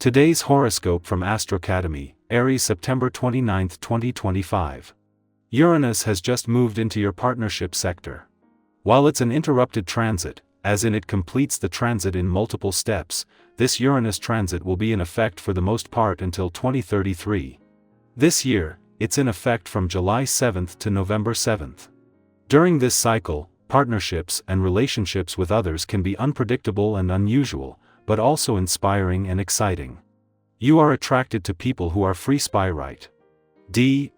Today's horoscope from Astro Academy, Aries, September 29, 2025. Uranus has just moved into your partnership sector. While it's an interrupted transit, as in it completes the transit in multiple steps, this Uranus transit will be in effect for the most part until 2033. This year, it's in effect from July 7th to November 7th. During this cycle, partnerships and relationships with others can be unpredictable and unusual, but also inspiring and exciting. You are attracted to people who are free spirite,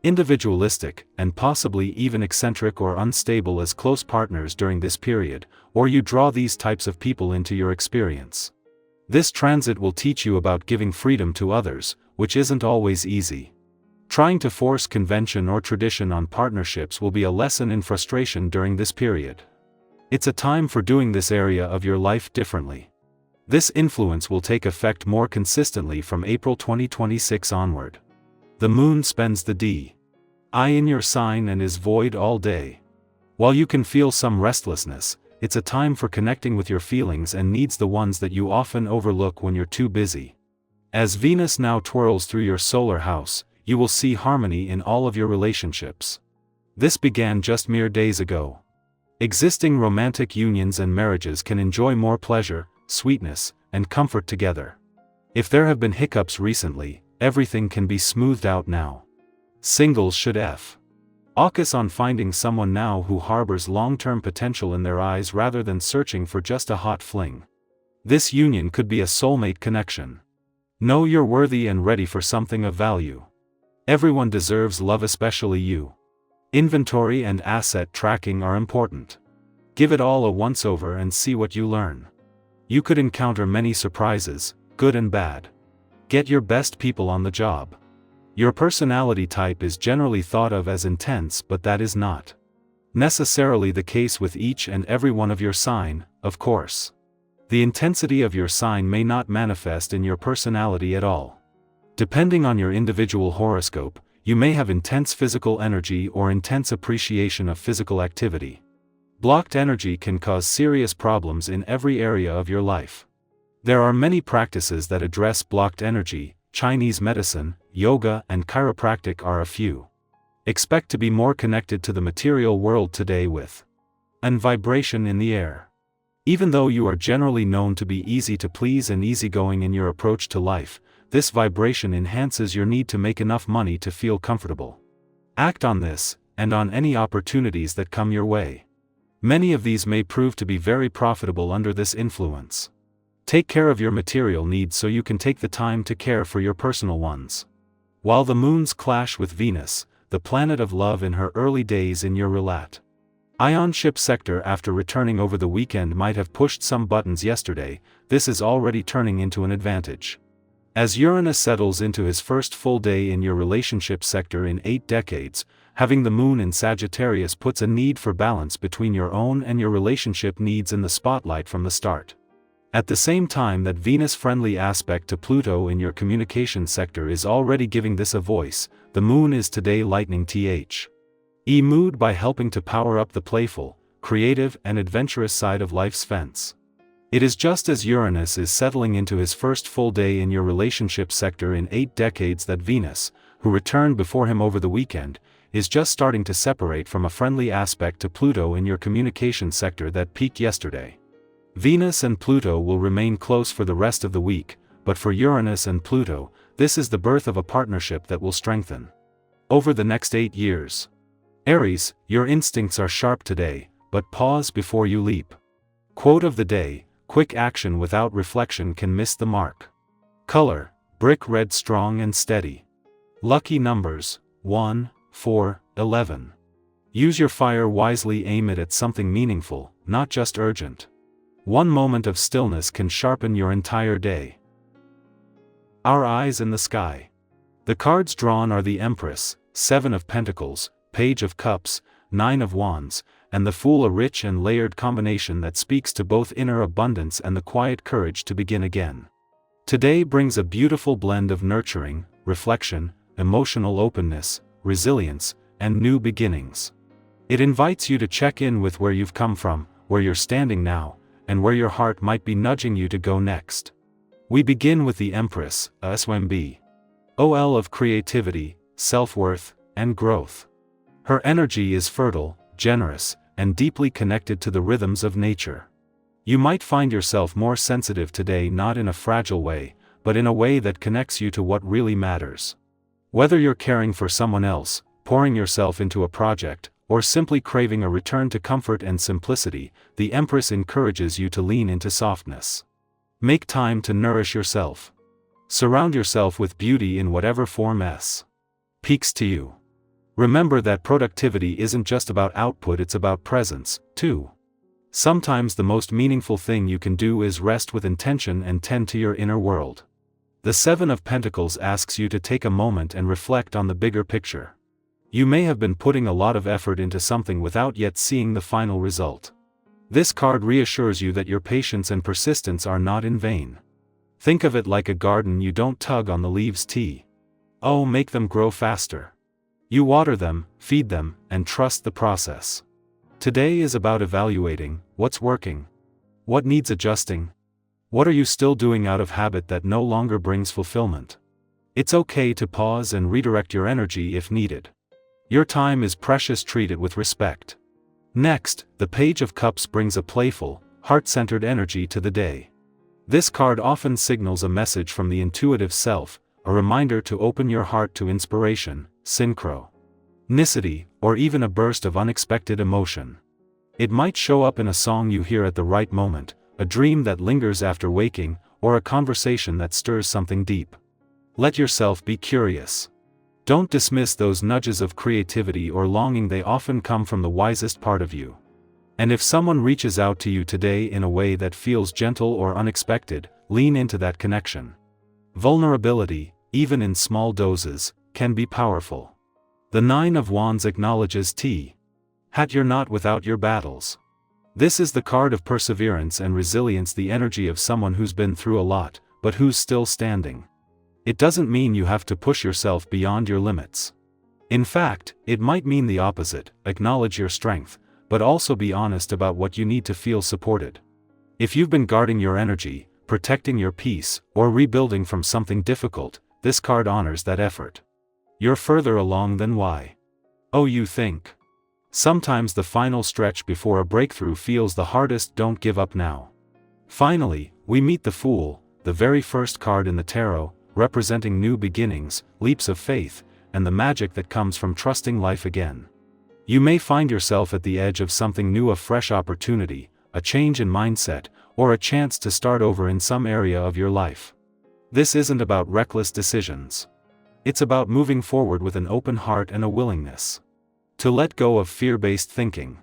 individualistic, and possibly even eccentric or unstable as close partners during this period, or you draw these types of people into your experience. This transit will teach you about giving freedom to others, which isn't always easy. Trying to force convention or tradition on partnerships will be a lesson in frustration during this period. It's a time for doing this area of your life differently. This influence will take effect more consistently from April 2026 onward. The moon spends the D.I. in your sign and is void all day. While you can feel some restlessness, it's a time for connecting with your feelings and needs, the ones that you often overlook when you're too busy. As Venus now twirls through your solar house, you will see harmony in all of your relationships. This began just mere days ago. Existing romantic unions and marriages can enjoy more pleasure, sweetness, and comfort together. If there have been hiccups recently, everything can be smoothed out now. Singles should focus on finding someone now who harbors long-term potential in their eyes rather than searching for just a hot fling. This union could be a soulmate connection. Know you're worthy and ready for something of value. Everyone deserves love, especially you. Inventory and asset tracking are important. Give it all a once-over and see what you learn. You could encounter many surprises, good and bad. Get your best people on the job. Your personality type is generally thought of as intense, but that is not necessarily the case with each and every one of your sign, of course. The intensity of your sign may not manifest in your personality at all. Depending on your individual horoscope, you may have intense physical energy or intense appreciation of physical activity. Blocked energy can cause serious problems in every area of your life. There are many practices that address blocked energy. Chinese medicine, yoga, and chiropractic are a few. Expect to be more connected to the material world today with an vibration in the air. Even though you are generally known to be easy to please and easygoing in your approach to life, this vibration enhances your need to make enough money to feel comfortable. Act on this, and on any opportunities that come your way. Many of these may prove to be very profitable under this influence. Take care of your material needs so you can take the time to care for your personal ones. While the moons clash with Venus, the planet of love, in her early days in your relationship sector after returning over the weekend might have pushed some buttons yesterday, this is already turning into an advantage. As Uranus settles into his first full day in your relationship sector in 8 decades, having the moon in Sagittarius puts a need for balance between your own and your relationship needs in the spotlight from the start. At the same time that Venus-friendly aspect to Pluto in your communication sector is already giving this a voice, the moon is today lightening the mood by helping to power up the playful, creative, and adventurous side of life's fence. It is just as Uranus is settling into his first full day in your relationship sector in 8 decades that Venus, who returned before him over the weekend, is just starting to separate from a friendly aspect to Pluto in your communication sector that peaked yesterday. Venus and Pluto will remain close for the rest of the week, but for Uranus and Pluto, this is the birth of a partnership that will strengthen over the next 8 years. Aries, your instincts are sharp today, but pause before you leap. Quote of the day: quick action without reflection can miss the mark. Color: brick red, strong and steady. Lucky numbers: 1, 4, 11. Use your fire wisely, aim it at something meaningful, not just urgent. One moment of stillness can sharpen your entire day. Our eyes in the sky. The cards drawn are the Empress, 7 of Pentacles, Page of Cups, 9 of Wands, and the Fool, a rich and layered combination that speaks to both inner abundance and the quiet courage to begin again. Today brings a beautiful blend of nurturing, reflection, emotional openness, resilience, and new beginnings. It invites you to check in with where you've come from, where you're standing now, and where your heart might be nudging you to go next. We begin with the Empress, a SWMB. OL of creativity, self-worth, and growth. Her energy is fertile, generous, and deeply connected to the rhythms of nature. You might find yourself more sensitive today, not in a fragile way, but in a way that connects you to what really matters. Whether you're caring for someone else, pouring yourself into a project, or simply craving a return to comfort and simplicity, the Empress encourages you to lean into softness. Make time to nourish yourself. Surround yourself with beauty in whatever form speaks to you. Remember that productivity isn't just about output, it's about presence, too. Sometimes the most meaningful thing you can do is rest with intention and tend to your inner world. The Seven of Pentacles asks you to take a moment and reflect on the bigger picture. You may have been putting a lot of effort into something without yet seeing the final result. This card reassures you that your patience and persistence are not in vain. Think of it like a garden. You don't tug on the leaves make them grow faster. You water them, feed them, and trust the process. Today is about evaluating what's working, what needs adjusting, what are you still doing out of habit that no longer brings fulfillment. It's okay to pause and redirect your energy if needed. Your time is precious, treat it with respect. Next, the Page of Cups brings a playful, heart-centered energy to the day. This card often signals a message from the intuitive self, a reminder to open your heart to inspiration, synchronicity, or even a burst of unexpected emotion. It might show up in a song you hear at the right moment, a dream that lingers after waking, or a conversation that stirs something deep. Let yourself be curious. Don't dismiss those nudges of creativity or longing, they often come from the wisest part of you. And if someone reaches out to you today in a way that feels gentle or unexpected, lean into that connection. Vulnerability, even in small doses, can be powerful. The Nine of Wands acknowledges you're not without your battles. This is the card of perseverance and resilience, the energy of someone who's been through a lot, but who's still standing. It doesn't mean you have to push yourself beyond your limits. In fact, it might mean the opposite. Acknowledge your strength, but also be honest about what you need to feel supported. If you've been guarding your energy, protecting your peace, or rebuilding from something difficult, this card honors that effort. You're further along than you think. Sometimes the final stretch before a breakthrough feels the hardest. Don't give up now. Finally, we meet the Fool, the very first card in the tarot, representing new beginnings, leaps of faith, and the magic that comes from trusting life again. You may find yourself at the edge of something new, a fresh opportunity, a change in mindset, or a chance to start over in some area of your life. This isn't about reckless decisions. It's about moving forward with an open heart and a willingness to let go of fear-based thinking.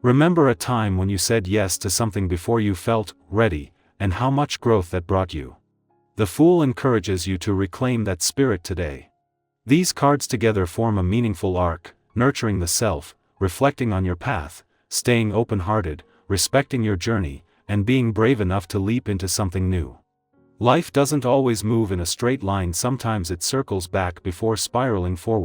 Remember a time when you said yes to something before you felt ready, and how much growth that brought you. The Fool encourages you to reclaim that spirit today. These cards together form a meaningful arc, nurturing the self, reflecting on your path, staying open-hearted, respecting your journey, and being brave enough to leap into something new. Life doesn't always move in a straight line, sometimes it circles back before spiraling forward.